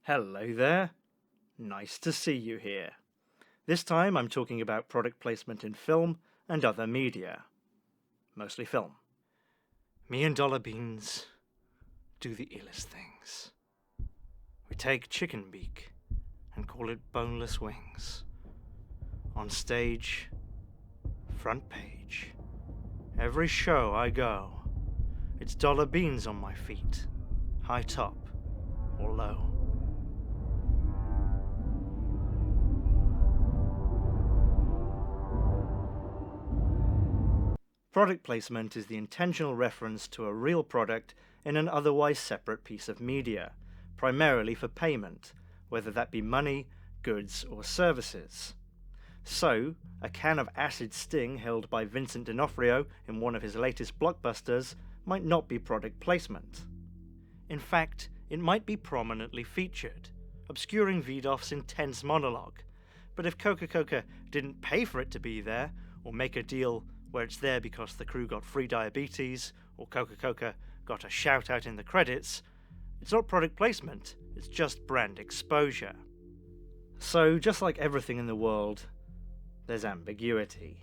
Hello there. Nice to see you here. This time I'm talking about product placement in film and other media. Mostly film. Me and Dollar Beans do the illest things. We take chicken beak and call it boneless wings. On stage, front page. Every show I go, it's Dollar Beans on my feet, high top or low. Product placement is the intentional reference to a real product in an otherwise separate piece of media, primarily for payment, whether that be money, goods, or services. So, a can of Acid Sting held by Vincent D'Onofrio in one of his latest blockbusters might not be product placement. In fact, it might be prominently featured, obscuring Vidoff's intense monologue. But if Coca-Cola didn't pay for it to be there, or make a deal where it's there because the crew got free diabetes, or Coca-Cola got a shout-out in the credits, it's not product placement, it's just brand exposure. So, just like everything in the world, there's ambiguity.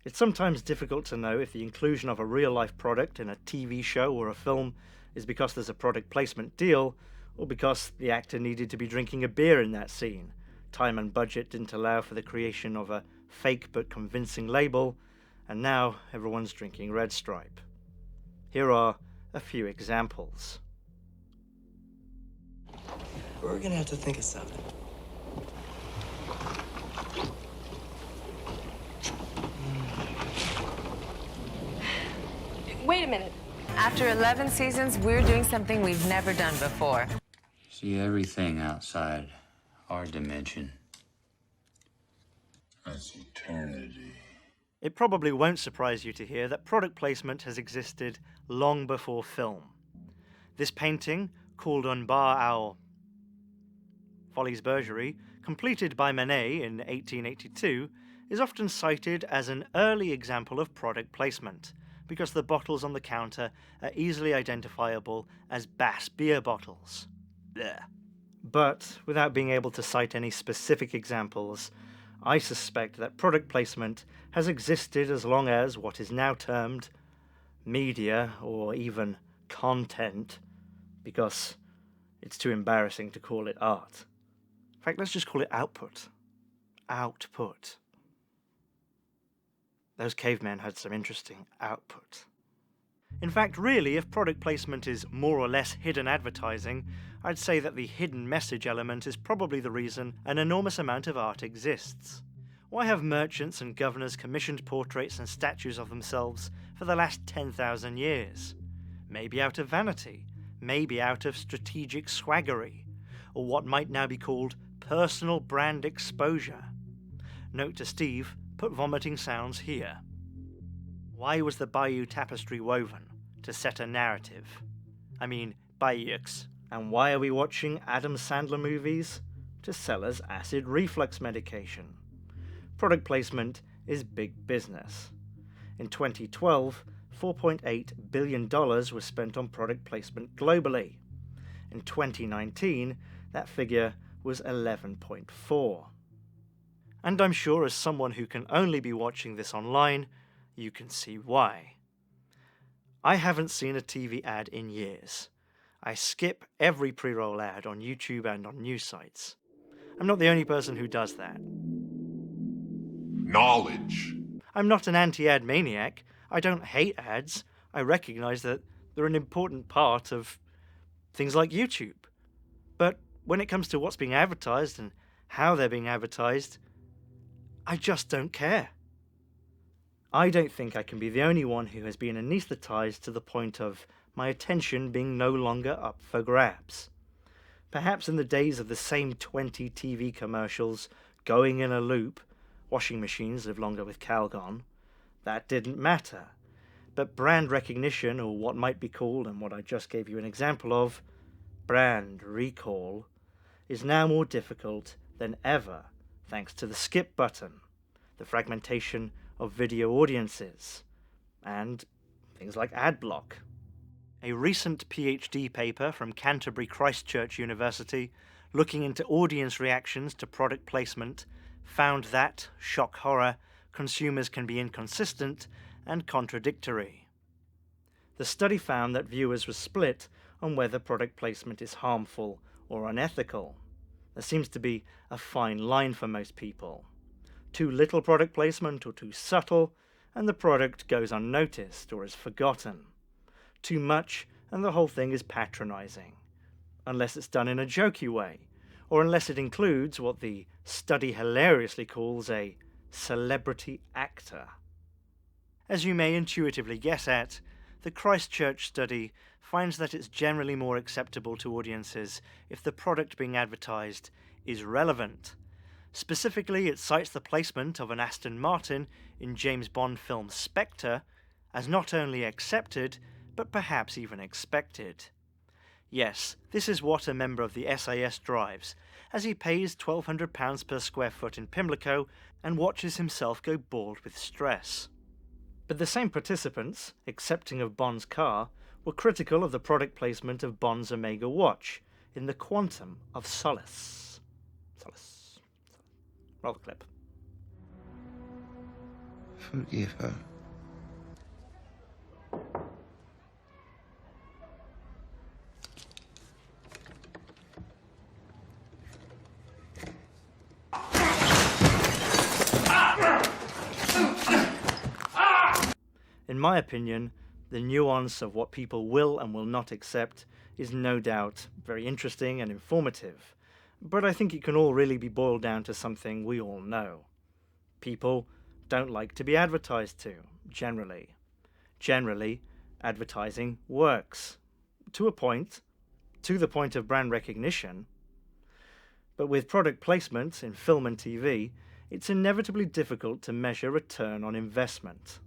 It's sometimes difficult to know if the inclusion of a real-life product in a TV show or a film is because there's a product placement deal, or because the actor needed to be drinking a beer in that scene. Time and budget didn't allow for the creation of a fake but convincing label, and now everyone's drinking Red Stripe. Here are a few examples. We're gonna have to think of something. Wait a minute. After 11 seasons, we're doing something we've never done before. See everything outside our dimension. That's eternity. It probably won't surprise you to hear that product placement has existed long before film. This painting, called Un bar aux Folies Bergère, completed by Manet in 1882, is often cited as an early example of product placement, because the bottles on the counter are easily identifiable as Bass beer bottles. Blech. But, without being able to cite any specific examples, I suspect that product placement has existed as long as what is now termed media, or even content, because it's too embarrassing to call it art. In fact, let's just call it output. Output. Those cavemen had some interesting output. In fact, really, if product placement is more or less hidden advertising, I'd say that the hidden message element is probably the reason an enormous amount of art exists. Why have merchants and governors commissioned portraits and statues of themselves for the last 10,000 years? Maybe out of vanity, maybe out of strategic swaggery, or what might now be called personal brand exposure. Note to Steve, put vomiting sounds here. Why was the Bayeux Tapestry woven? To set a narrative. I mean, Bayeux. And why are we watching Adam Sandler movies? To sell us acid reflux medication. Product placement is big business. In 2012, $4.8 billion was spent on product placement globally. In 2019, that figure was 11.4. And I'm sure as someone who can only be watching this online, you can see why. I haven't seen a TV ad in years. I skip every pre-roll ad on YouTube and on news sites. I'm not the only person who does that. Knowledge. I'm not an anti-ad maniac. I don't hate ads. I recognize that they're an important part of things like YouTube. But when it comes to what's being advertised and how they're being advertised, I just don't care. I don't think I can be the only one who has been anaesthetized to the point of my attention being no longer up for grabs. Perhaps in the days of the same 20 TV commercials going in a loop, washing machines live longer with Calgon, that didn't matter. But brand recognition, or what might be called, and what I just gave you an example of, brand recall, is now more difficult than ever, thanks to the skip button, the fragmentation of video audiences, and things like ad block. A recent PhD paper from Canterbury Christ Church University, looking into audience reactions to product placement, found that, shock horror, consumers can be inconsistent and contradictory. The study found that viewers were split on whether product placement is harmful or unethical. There seems to be a fine line for most people. Too little product placement or too subtle, and the product goes unnoticed or is forgotten. Too much, and the whole thing is patronizing, unless it's done in a jokey way, or unless it includes what the study hilariously calls a celebrity actor. As you may intuitively guess at, the Christ Church study finds that it's generally more acceptable to audiences if the product being advertised is relevant. Specifically, it cites the placement of an Aston Martin in James Bond film Spectre as not only accepted, but perhaps even expected. Yes, this is what a member of the SAS drives, as he pays £1,200 per square foot in Pimlico and watches himself go bald with stress. But the same participants, accepting of Bond's car, were critical of the product placement of Bond's Omega watch in the Quantum of Solace. Roll the clip. Forgive her. In my opinion, the nuance of what people will and will not accept is no doubt very interesting and informative, but I think it can all really be boiled down to something we all know. People don't like to be advertised to, generally. Generally, advertising works. To a point, to the point of brand recognition. But with product placement in film and TV, it's inevitably difficult to measure return on investment.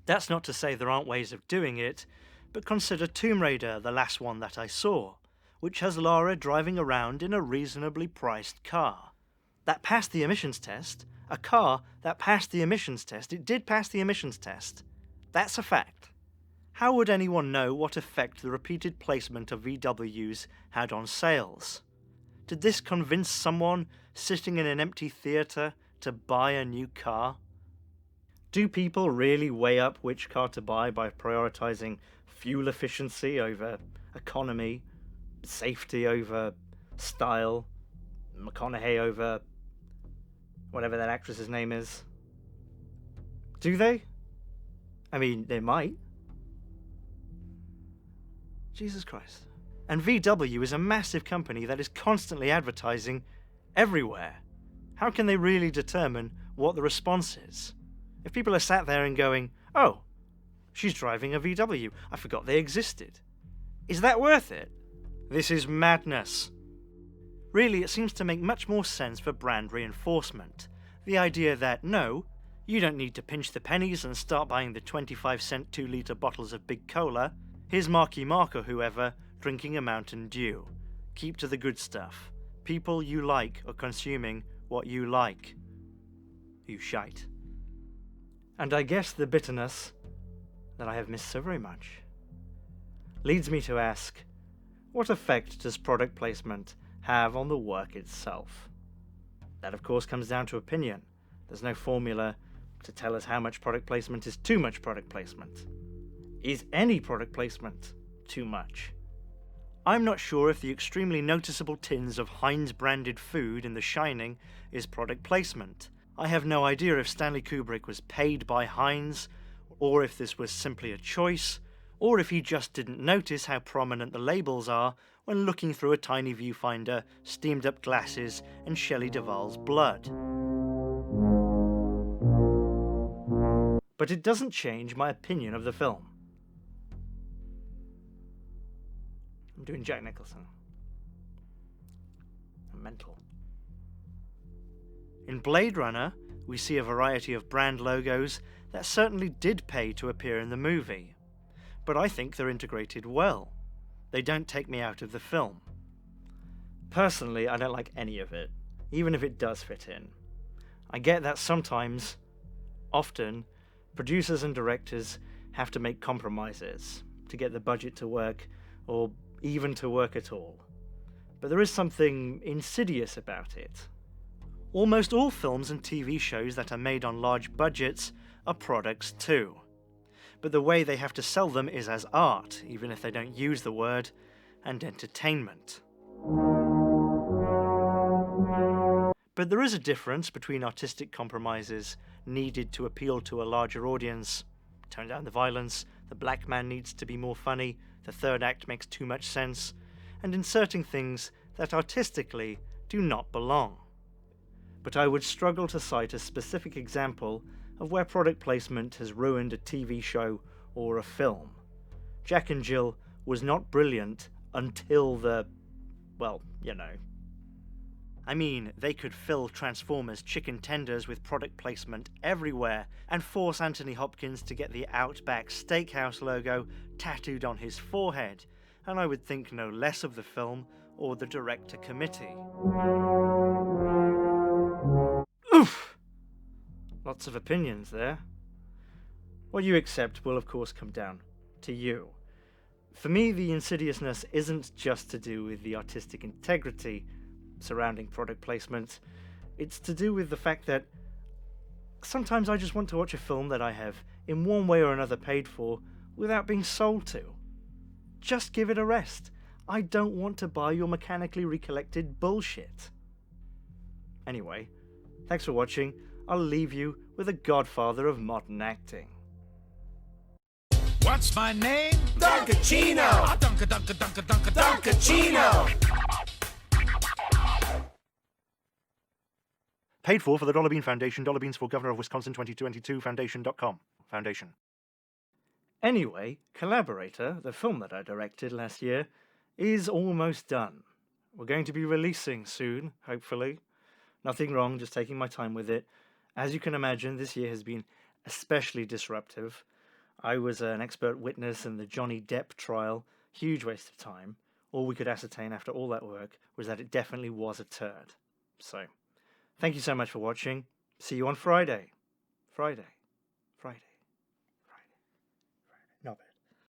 That's not to say there aren't ways of doing it, but consider Tomb Raider, the last one that I saw, which has Lara driving around in a reasonably priced car. That passed the emissions test. A car that passed the emissions test. It did pass the emissions test. That's a fact. How would anyone know what effect the repeated placement of VWs had on sales? Did this convince someone sitting in an empty theatre to buy a new car? Do people really weigh up which car to buy by prioritizing fuel efficiency over economy, safety over style, McConaughey over whatever that actress's name is? Do they? I mean, they might. Jesus Christ. And VW is a massive company that is constantly advertising everywhere. How can they really determine what the response is? If people are sat there and going, oh, she's driving a VW, I forgot they existed. Is that worth it? This is madness. Really, it seems to make much more sense for brand reinforcement. The idea that, no, you don't need to pinch the pennies and start buying the 25-cent 2-litre bottles of Big Cola. Here's Marky Mark or whoever drinking a Mountain Dew. Keep to the good stuff. People you like are consuming what you like. You shite. And I guess the bitterness that I have missed so very much leads me to ask, what effect does product placement have on the work itself? That, of course, comes down to opinion. There's no formula to tell us how much product placement is too much product placement. Is any product placement too much? I'm not sure if the extremely noticeable tins of Heinz-branded food in The Shining is product placement. I have no idea if Stanley Kubrick was paid by Heinz, or if this was simply a choice, or if he just didn't notice how prominent the labels are when looking through a tiny viewfinder, steamed-up glasses, and Shelley Duvall's blood. But it doesn't change my opinion of the film. I'm doing Jack Nicholson. I'm mental. In Blade Runner, we see a variety of brand logos that certainly did pay to appear in the movie, but I think they're integrated well. They don't take me out of the film. Personally, I don't like any of it, even if it does fit in. I get that sometimes, often, producers and directors have to make compromises to get the budget to work, or even to work at all. But there is something insidious about it. Almost all films and TV shows that are made on large budgets are products too. But the way they have to sell them is as art, even if they don't use the word, and entertainment. But there is a difference between artistic compromises needed to appeal to a larger audience. Tone down the violence, the black man needs to be more funny, the third act makes too much sense, and inserting things that artistically do not belong. But I would struggle to cite a specific example of where product placement has ruined a TV show or a film. Jack and Jill was not brilliant until well, you know. I mean, they could fill Transformers chicken tenders with product placement everywhere and force Anthony Hopkins to get the Outback Steakhouse logo tattooed on his forehead, and I would think no less of the film or the director committee. Oof! Lots of opinions there. What you accept will of course come down to you. For me, the insidiousness isn't just to do with the artistic integrity surrounding product placement. It's to do with the fact that sometimes I just want to watch a film that I have in one way or another paid for without being sold to. Just give it a rest. I don't want to buy your mechanically recollected bullshit. Anyway, thanks for watching. I'll leave you with a godfather of modern acting. What's my name? Dunkachino! Dunkachino! Paid for the Dollar Bean Foundation, Dollar Beans for Governor of Wisconsin 2022, Foundation.com. Foundation. Anyway, Collaborator, the film that I directed last year, is almost done. We're going to be releasing soon, hopefully. Nothing wrong, just taking my time with it. As you can imagine, this year has been especially disruptive. I was an expert witness in the Johnny Depp trial. Huge waste of time. All we could ascertain after all that work was that it definitely was a turd. So, thank you so much for watching. See you on Friday. Friday.